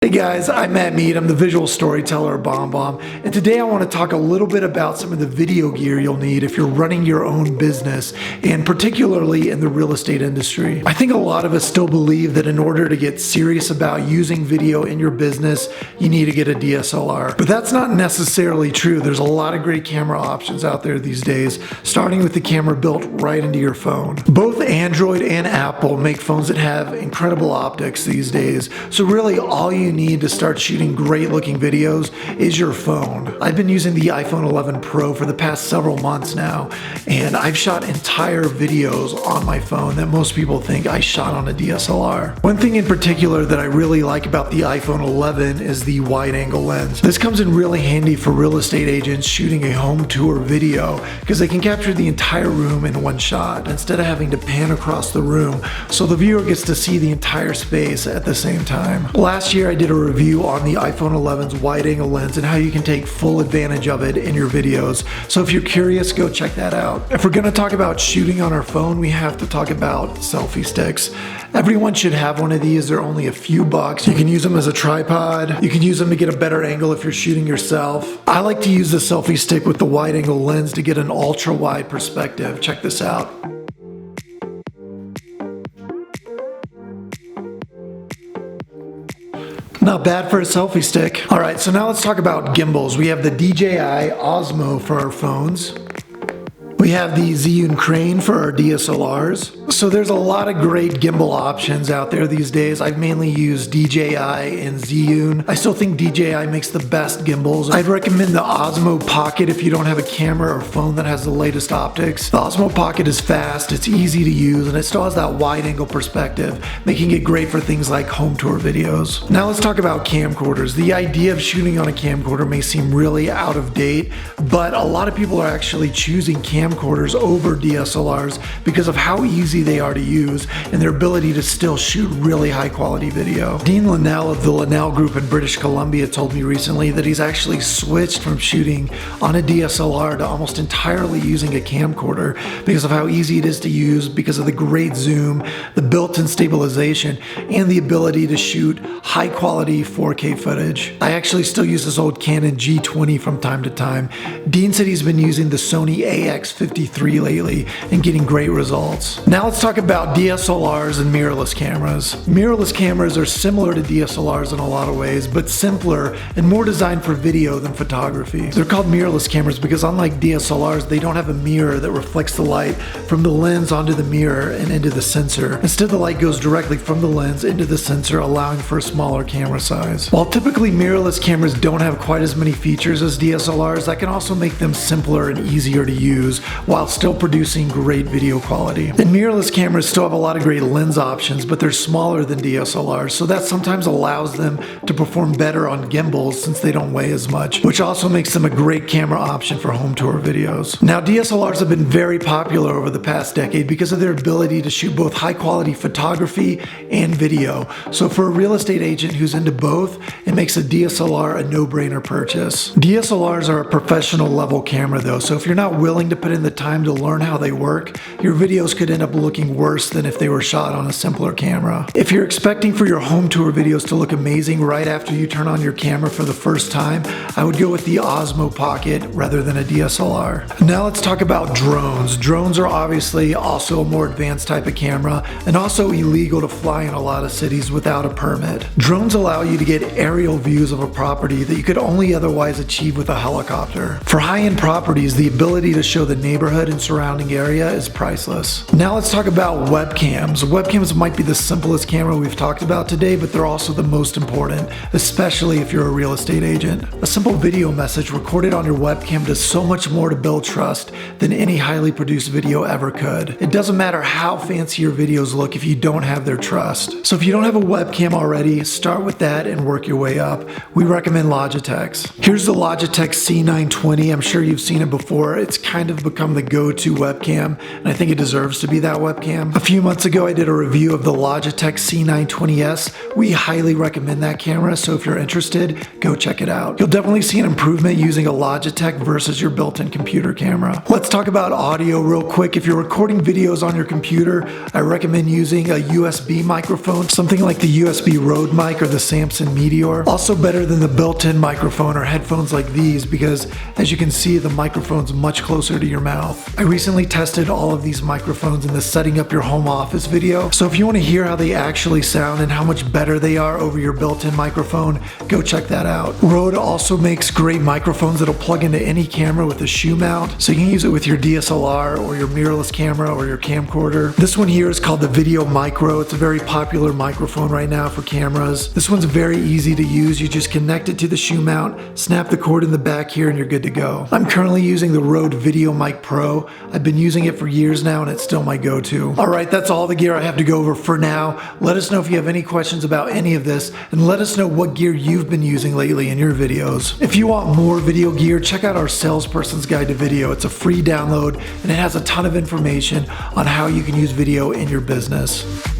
Hey guys, I'm Matt Mead. I'm the visual storyteller of BombBomb, and today I want to talk a little bit about some of the video gear you'll need if you're running your own business, and particularly in the real estate industry. I think a lot of us still believe that in order to get serious about using video in your business, you need to get a DSLR. But that's not necessarily true. There's a lot of great camera options out there these days, starting with the camera built right into your phone. Both Android and Apple make phones that have incredible optics these days, so really all you need to start shooting great looking videos is your phone. I've been using the iPhone 11 Pro for the past several months now, and I've shot entire videos on my phone that most people think I shot on a DSLR. One thing in particular that I really like about the iPhone 11 is the wide angle lens. This comes in really handy for real estate agents shooting a home tour video because they can capture the entire room in one shot instead of having to pan across the room, so the viewer gets to see the entire space at the same time. Last year I did a review on the iPhone 11's wide angle lens and how you can take full advantage of it in your videos. So if you're curious, go check that out. If we're going to talk about shooting on our phone, we have to talk about selfie sticks. Everyone should have one of these. They're only a few bucks. You can use them as a tripod. You can use them to get a better angle if you're shooting yourself. I like to use the selfie stick with the wide angle lens to get an ultra wide perspective. Check this out. Not bad for a selfie stick. Alright, so now let's talk about gimbals. We have the DJI Osmo for our phones. We have the Zhiyun Crane for our DSLRs. So there's a lot of great gimbal options out there these days. I've mainly used DJI and Zhiyun. I still think DJI makes the best gimbals. I'd recommend the Osmo Pocket if you don't have a camera or phone that has the latest optics. The Osmo Pocket is fast, it's easy to use, and it still has that wide angle perspective, making it great for things like home tour videos. Now let's talk about camcorders. The idea of shooting on a camcorder may seem really out of date, but a lot of people are actually choosing camcorders over DSLRs because of how easy they are to use and their ability to still shoot really high quality video. Dean Linnell of the Linnell Group in British Columbia told me recently that he's actually switched from shooting on a DSLR to almost entirely using a camcorder because of how easy it is to use, because of the great zoom, the built-in stabilization, and the ability to shoot high quality 4K footage. I actually still use this old Canon G20 from time to time. Dean said he's been using the Sony AX53 lately and getting great results. Now let's talk about DSLRs and mirrorless cameras. Mirrorless cameras are similar to DSLRs in a lot of ways, but simpler and more designed for video than photography. They're called mirrorless cameras because unlike DSLRs, they don't have a mirror that reflects the light from the lens onto the mirror and into the sensor. Instead, the light goes directly from the lens into the sensor, allowing for a smaller camera size. While typically mirrorless cameras don't have quite as many features as DSLRs, that can also make them simpler and easier to use while still producing great video quality. And mirrorless cameras still have a lot of great lens options, but they're smaller than DSLRs, so that sometimes allows them to perform better on gimbals since they don't weigh as much, which also makes them a great camera option for home tour videos. Now, DSLRs have been very popular over the past decade because of their ability to shoot both high quality photography and video. So for a real estate agent who's into both, it makes a DSLR a no-brainer purchase. DSLRs are a professional level camera though, so if you're not willing to put in the time to learn how they work, your videos could end up looking worse than if they were shot on a simpler camera. If you're expecting for your home tour videos to look amazing right after you turn on your camera for the first time, I would go with the Osmo Pocket rather than a DSLR. Now let's talk about drones. Drones are obviously also a more advanced type of camera and also illegal to fly in a lot of cities without a permit. Drones allow you to get aerial views of a property that you could only otherwise achieve with a helicopter. For high-end properties, the ability to show the neighborhood and surrounding area is priceless. Now let's talk about webcams. Webcams might be the simplest camera we've talked about today, but they're also the most important, especially if you're a real estate agent. A simple video message recorded on your webcam does so much more to build trust than any highly produced video ever could. It doesn't matter how fancy your videos look if you don't have their trust. So if you don't have a webcam already, start with that and work your way up. We recommend Logitech's. Here's the Logitech C920. I'm sure you've seen it before. It's kind of become the go-to webcam, and I think it deserves to be that about webcam. A few months ago I did a review of the Logitech C920S. We highly recommend that camera, so if you're interested, go check it out. You'll definitely see an improvement using a Logitech versus your built-in computer camera. Let's talk about audio real quick. If you're recording videos on your computer, I recommend using a USB microphone, something like the USB Rode mic or the Samson Meteor. Also better than the built-in microphone or headphones like these, because as you can see, the microphone's much closer to your mouth. I recently tested all of these microphones in the setting up your home office video, so if you want to hear how they actually sound and how much better they are over your built-in microphone, go check that out. Rode also makes great microphones that'll plug into any camera with a shoe mount, so you can use it with your DSLR or your mirrorless camera or your camcorder. This one here is called the Video Micro. It's a very popular microphone right now for cameras. This one's very easy to use. You just connect it to the shoe mount, snap the cord in the back here, and you're good to go. I'm currently using the Rode Video Mic Pro. I've been using it for years now and it's still my go-to. Alright, that's all the gear I have to go over for now. Let us know if you have any questions about any of this, and let us know what gear you've been using lately in your videos. If you want more video gear, check out our Salesperson's Guide to Video. It's a free download and it has a ton of information on how you can use video in your business.